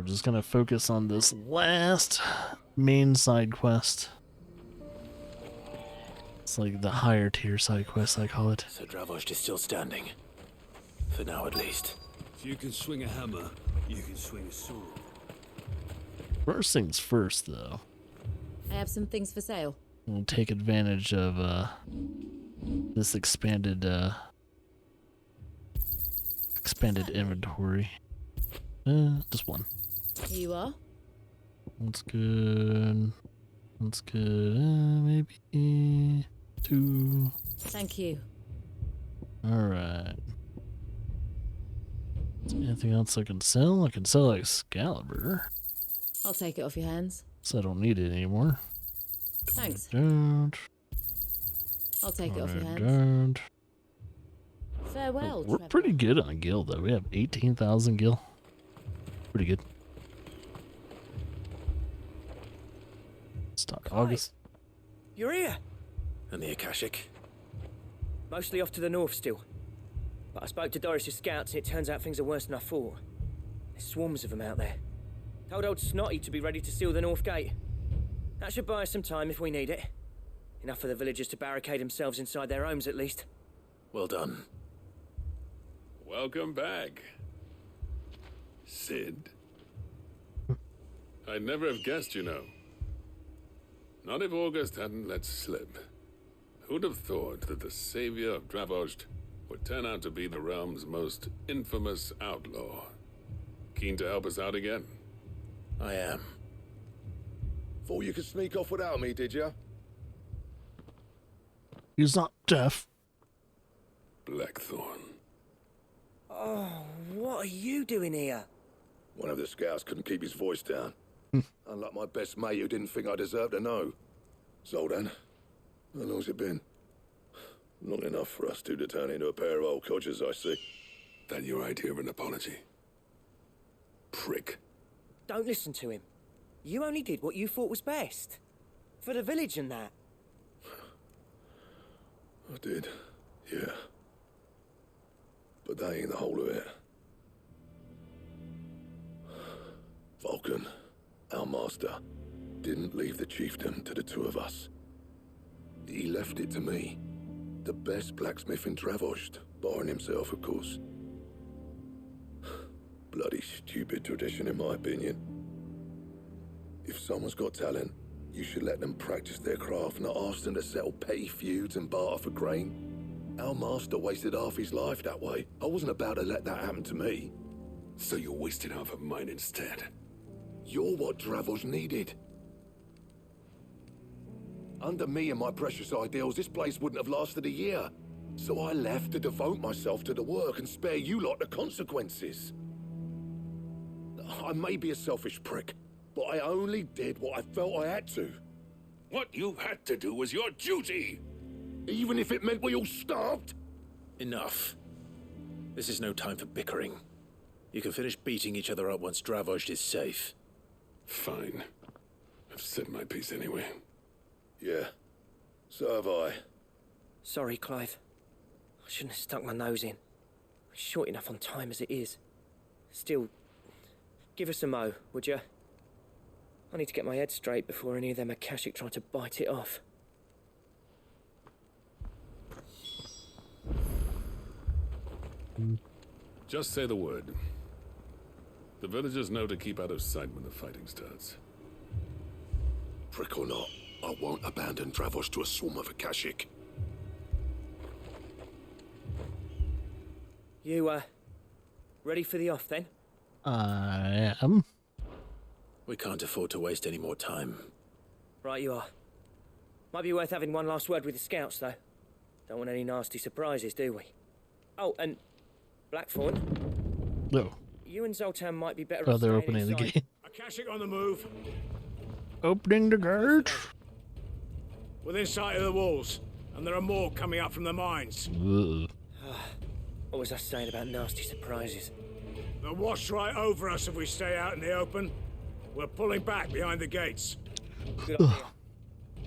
we're just gonna focus on this last main side quest. It's like the higher tier side quest, I call it. So Dravost is still standing. For now, at least. If you can swing a hammer, you can swing a sword. First things first, though. I have some things for sale. We'll take advantage of this expanded inventory. Just one. Here you are. That's good. That's good. Maybe 2. Thank you. Alright. Anything else I can sell? I can sell Excalibur. I'll take it off your hands. So I don't need it anymore. Thanks. Don't. I'll take it off your hands. Don't. Farewell, We're Trevor. pretty good on gil, though. We have 18,000 gil. Pretty good. Start August. You're here. And the Akashic? Mostly off to the north still. But I spoke to Doris's scouts and it turns out things are worse than I thought. There's swarms of them out there. Told old Snotty to be ready to seal the north gate. That should buy us some time if we need it. Enough for the villagers to barricade themselves inside their homes at least. Well done. Welcome back, Sid. I'd never have guessed, you know. Not if August hadn't let slip. Who'd have thought that the savior of Dravost would turn out to be the realm's most infamous outlaw? Keen to help us out again? I am. Thought you could sneak off without me, did you? He's not deaf. Blackthorn. Oh, what are you doing here? One of the scouts couldn't keep his voice down. Unlike my best mate who didn't think I deserved to know. So then, how long's it been? Long enough for us two to turn into a pair of old codgers, I see. That your idea of an apology? Prick. Don't listen to him. You only did what you thought was best. For the village and that. I did, yeah. But that ain't the whole of it. Vulcan, our master, didn't leave the chiefdom to the two of us. He left it to me, the best blacksmith in Dravost, barring himself, of course. Bloody stupid tradition, in my opinion. If someone's got talent, you should let them practice their craft, not ask them to settle petty feuds and barter for grain. Our master wasted half his life that way. I wasn't about to let that happen to me. So you wasted half of mine instead. You're what Dravost needed. Under me and my precious ideals, this place wouldn't have lasted a year. So I left to devote myself to the work and spare you lot the consequences. I may be a selfish prick, but I only did what I felt I had to. What you had to do was your duty! Even if it meant we all starved? Enough. This is no time for bickering. You can finish beating each other up once Dravost is safe. Fine. I've said my piece anyway. Yeah, so have I. Sorry, Clive. I shouldn't have stuck my nose in. We're short enough on time as it is. Still, give us a mo, would you? I need to get my head straight before any of them Akashic try to bite it off. Just say the word. The villagers know to keep out of sight when the fighting starts. Prick or not, I won't abandon Dravost to a swarm of Akashic. You, ready for the off then? I am. We can't afford to waste any more time. Right you are. Might be worth having one last word with the scouts, though. Don't want any nasty surprises, do we? Oh, and Blackthorn, No. you and Zoltan might be better Oh, off they're staying opening the inside. gate. Akashic on the move. Opening the gate. Within sight of the walls. And there are more coming up from the mines. Ugh. What was I saying about nasty surprises? They'll wash right over us if we stay out in the open. We're pulling back behind the gates. Good idea.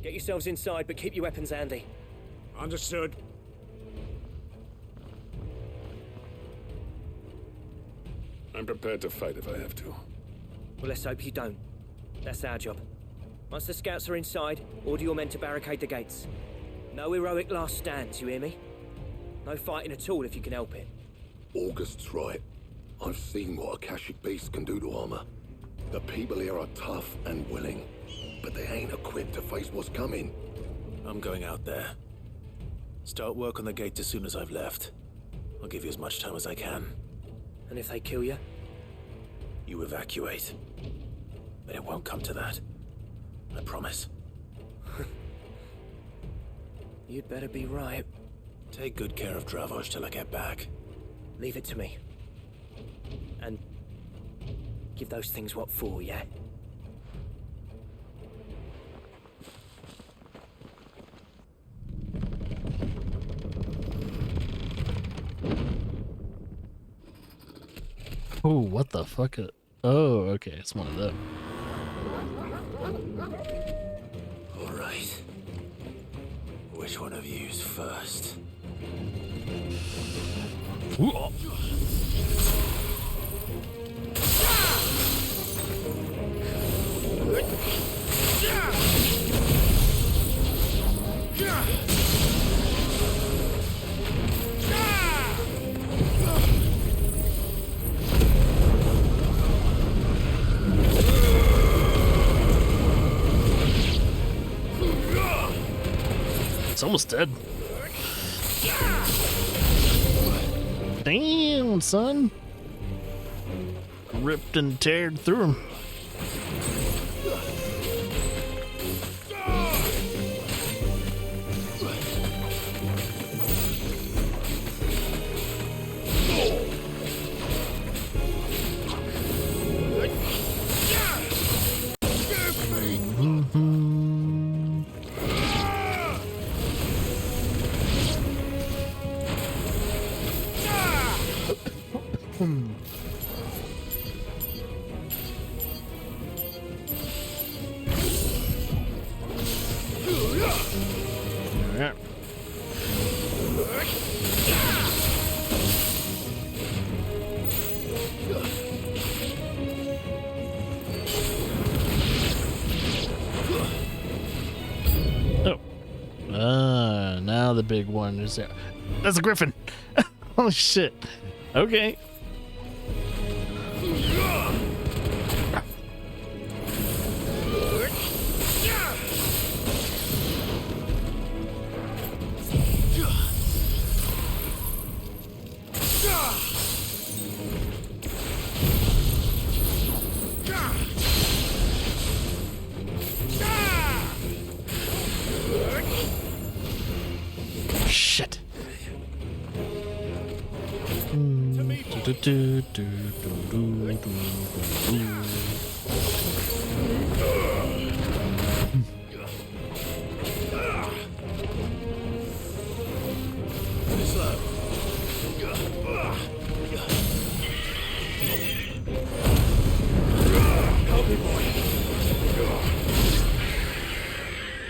Get yourselves inside, but keep your weapons handy. Understood. I'm prepared to fight if I have to. Well, let's hope you don't. That's our job. Once the scouts are inside, order your men to barricade the gates. No heroic last stands, you hear me? No fighting at all if you can help it. August's right. I've seen what Akashic beasts can do to armor. The people here are tough and willing, but they ain't equipped to face what's coming. I'm going out there. Start work on the gate as soon as I've left. I'll give you as much time as I can. And if they kill you? You evacuate. But it won't come to that. I promise. You'd better be right. Take good care of Dravoj till I get back. Leave it to me. And give those things what for, yeah? Oh, what the fuck? Oh, okay, it's one of them. All right. Which one of you's first? Ooh, oh. It's almost dead. Damn, son. Ripped and teared through him. Alright. Oh. Now the big one is there. That's a griffin. Oh shit. Okay. Shit.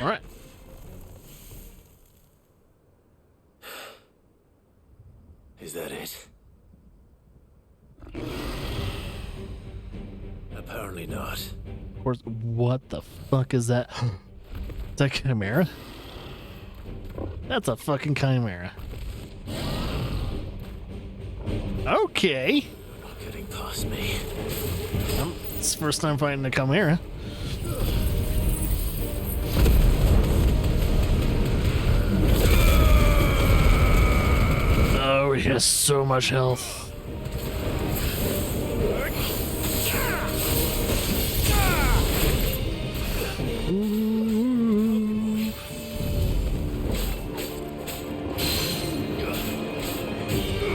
All right. Is that it? Apparently not. Of course. What the fuck is that? Is that Chimera? That's a fucking Chimera. Okay. Not getting past me. It's the first time fighting a Chimera. Oh, he has so much health.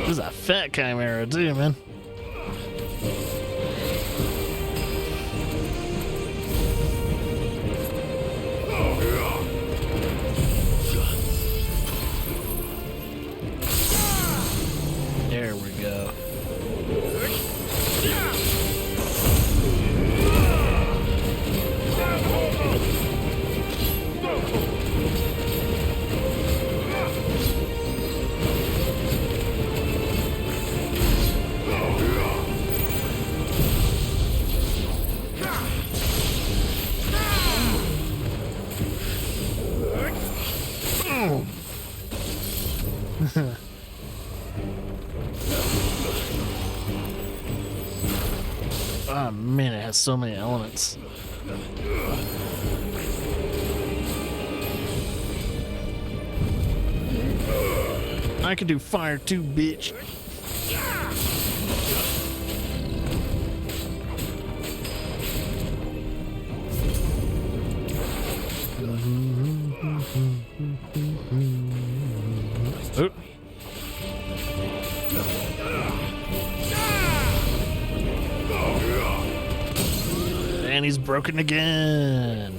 This is a fat Chimera too, man. There we go. Oh man, it has so many elements. I can do fire too, bitch. Oh. And he's broken again.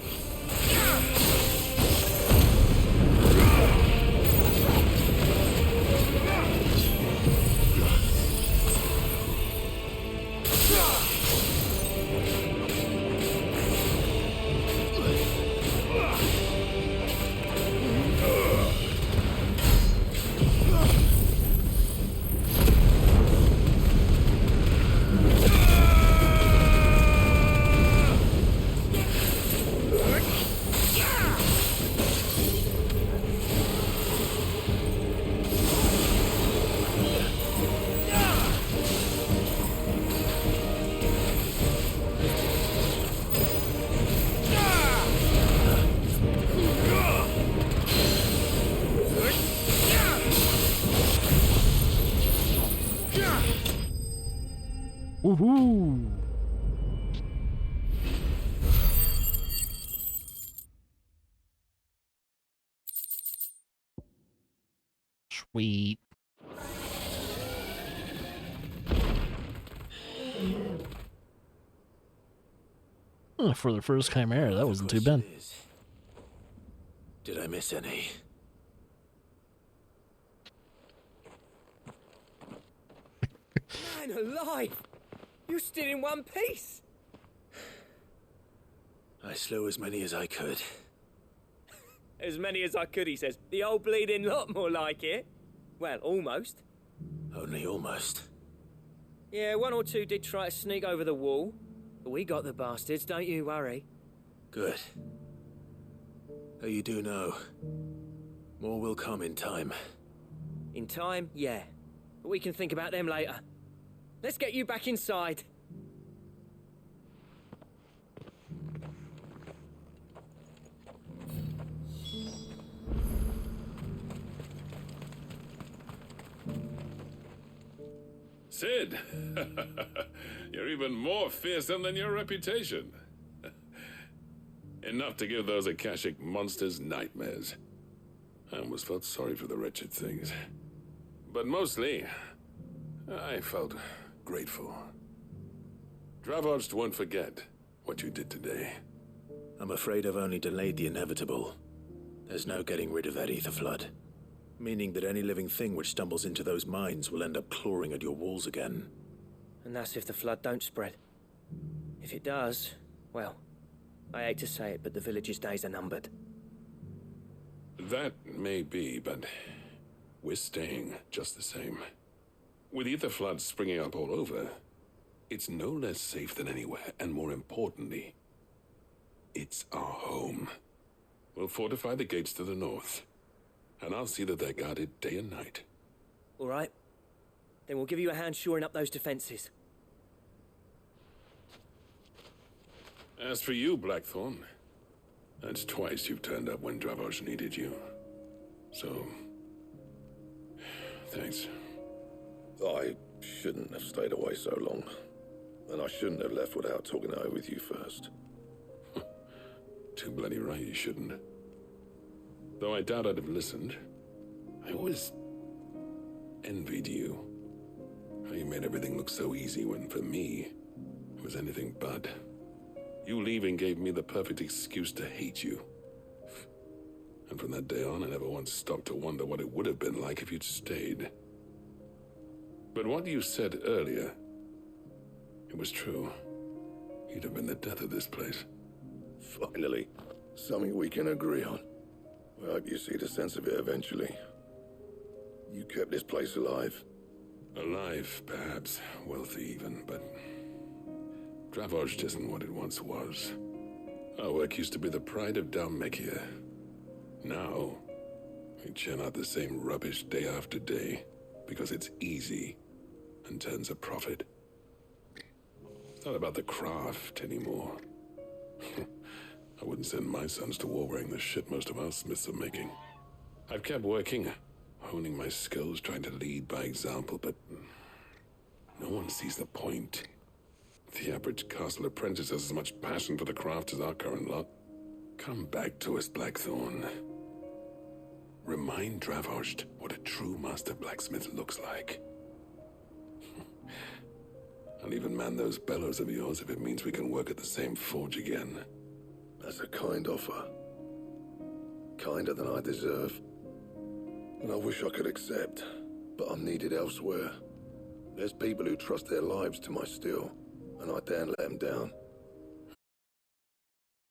Woohoo! Sweet. Oh, for the first chimera, that wasn't too bad. Did I miss any? Man alive! You're still in one piece! I slew as many as I could. As many as I could, he says. The old bleeding lot, more like it. Well, almost. Only almost. Yeah, one or two did try to sneak over the wall. But we got the bastards, don't you worry. Good. Oh, you do know. More will come in time. In time, yeah. But we can think about them later. Let's get you back inside. Sid, you're even more fearsome than your reputation. Enough to give those Akashic monsters nightmares. I almost felt sorry for the wretched things. But mostly, I felt grateful. Dravoged won't forget what you did today. I'm afraid I've only delayed the inevitable. There's no getting rid of that ether flood. Meaning that any living thing which stumbles into those mines will end up clawing at your walls again. And that's if the flood don't spread. If it does, well, I hate to say it, but the village's days are numbered. That may be, but we're staying just the same. With ether floods springing up all over, it's no less safe than anywhere, and more importantly, it's our home. We'll fortify the gates to the north, and I'll see that they're guarded day and night. All right. Then we'll give you a hand shoring up those defenses. As for you, Blackthorn, that's twice you've turned up when Dravos needed you. So, thanks. I shouldn't have stayed away so long. And I shouldn't have left without talking it over with you first. Too bloody right you shouldn't. Though I doubt I'd have listened. I always envied you. How you made everything look so easy when, for me, it was anything but. You leaving gave me the perfect excuse to hate you. And from that day on, I never once stopped to wonder what it would have been like if you'd stayed. But what you said earlier, it was true. You'd have been the death of this place. Finally, something we can agree on. I hope you see the sense of it eventually. You kept this place alive. Alive, perhaps. Wealthy even, but Dravoged isn't what it once was. Our work used to be the pride of Dalmekia. Now, We churn out the same rubbish day after day because it's easy and turns a profit. It's not about the craft anymore. I wouldn't send my sons to war wearing the shit most of our smiths are making. I've kept working, honing my skills, trying to lead by example, but no one sees the point. The average castle apprentice has as much passion for the craft as our current lot. Come back to us, Blackthorn. Remind Dravost what a true master blacksmith looks like. I'll even man those bellows of yours if it means we can work at the same forge again. That's a kind offer. Kinder than I deserve. And I wish I could accept, but I'm needed elsewhere. There's people who trust their lives to my steel, and I daren't let them down.